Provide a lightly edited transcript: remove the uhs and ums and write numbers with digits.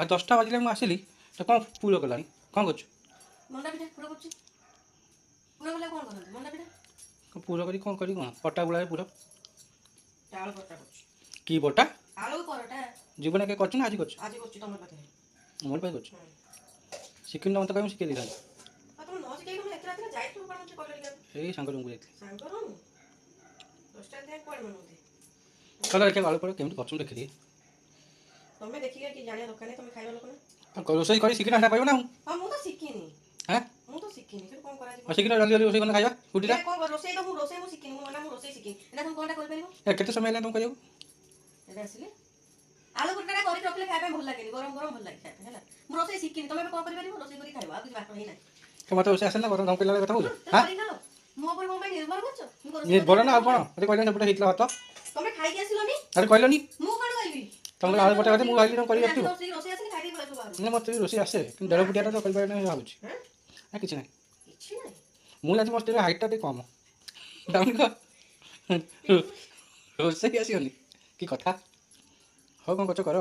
ଆଉ 10ଟା ବାଜିଲେ ମୁଁ ଆସିଲି ତ କ'ଣ ପୁର କଲାଣି କ'ଣ କରୁଛୁ? ମଣ୍ଡା ପିଠା ପୁର କରୁଛି। ପୁର କଲେ କ'ଣ କରନ୍ତି ମଣ୍ଡା ପିଠା? ପୁର କରି କ'ଣ କରିବି କ'ଣ ପଟା ଗୁଳାରେ ପୁର ଚାଉଳ ପରଟା କରୁଛି। କି ବଟା ଆଳୁ ପରଟା ଜୀବନ କେ କରୁଛୁ ନା ଆଜି କରୁଛୁ? ଆଜି କରୁଛି ତମ ପାଖରେ। ମୋ ପାଇଁ କରୁଛୁ ଶିଖିନି ତ ମୋତେ କହିବି ମୁଁ ଶିଖେଇ ଦେଇଥାନ୍ତି। ଆଉ ତମେ ନ ଶିଖେଇ ତମେ ଏତେ ରାତିରେ ଯାଇଥିବ କ'ଣ ମୋତେ କହିଲ ଟିକେ। ଏଇ ସାଙ୍ଗ ରୁମ୍କୁ ଯାଇଥିଲି। ସାଙ୍ଗ ରହୁନି 10ଟା ରାତିରେ କୁଆଡ଼େ ମାନୁଛି? ଚାଲ ଦେଖିବା ଆଳୁ ପର କେମିତି କରୁଛୁ ଦେଖିଦିଏ। ତମେ ଦେଖିକି କି ଜାଣିବା ଦରକାର ନାହିଁ, ତମେ ଖାଇବା ଲୋକ ନା। ରୋଷେଇ କରି ଶିଖିନା ହେଟା କହିବ ନା ହଁ ମୁଁ ତ ଶିଖିନି। ହଁ ମୁଁ ତ ଶିଖିନି ସେଠି କ'ଣ କରାଯିବ? ଶିଖିନା ଜଲ୍ଦି ଜଲ୍ଦି ରୋଷେଇ କଲେ ଖାଇବା ସ୍କୁଟିଟା। କ'ଣ ରୋଷେଇ ତ ମୁଁ ଶିଖିନି। ମୁଁ ମନା ମୁଁ ରୋଷେଇ ଶିଖିନି। ଏଇଟା ତମେ କ'ଣଟା କରିପାରିବ? କେତେ ସମୟ ହେଲା ତୁମ କରିବାକୁ? ଏଇଟା ଆସିଲେ ଆଳୁ ପରଟା କରିକି ରଖିଲେ ଖାଇବା ପାଇଁ ଭଲ ଲାଗେନି, ଗରମ ଗରମ ଭଲ ଲାଗେ ଖାଇବା ପାଇଁ ହେଲା। ମୁଁ ରୋଷେଇ ଶିଖିନି, ତମେ ଏବେ କ'ଣ କରିପାରିବ? ରୋଷେଇ କରି ଖାଇବ, ଆଉ କିଛି ବାଟ ହିଁ ନାହିଁ। ମୋତେ ରୋଷେଇ ଆସେ ନା ବରଂ ତମ ପିଲାଙ୍କ କଥା କହୁଛ? ତମେ ହଁ କରି ଖାଅ। ମୋ ଉପରେ କ'ଣ ପାଇଁ ନିର୍ଭର କରୁଛ? ମୁଁ ରୋଷେଇ ନିର୍ଭର ନା ଆଉ କରି କ'ଣ ମୋତେ କହିଲେ ସେପଟେ ହେଇଥିଲା ଭାତ ତମେ ଖାଇକି ଆସିଲନି? ଆରେ କହିଲନି ମୁଁ କ'ଣ କହିବି? ତମେ ଆଳୁ ପଟା କଥା ମୁଁ ଭାବିଲି ତମେ କରି ରଖିବ। ରୋଷେଇ ଆସିଲେ ଖାଇଦେଇ ପଳେଇ ଆସିବ ବାହାରକୁ। ନା ମୋତେ ବି ରୋଷେଇ ଆସେ କିନ୍ତୁ ଦେଢ଼ ଫୁଟିଆଟା ତ କରିପାରିବି ନାହିଁ ଭାବୁଛି। ହାଁ? ନା କିଛି ନାହିଁ କିଛି ନାହିଁ। ମୁଁ ଜାଣିଛି ମୋ ସ୍ତ୍ରୀର ହାଇଟ୍ଟା ଟିକେ କମ୍ ଡାଉନ୍ କର ରୋଷେଇ ଆସିବନି କି କଥା। ହଉ କ'ଣ କରୁଛ କର।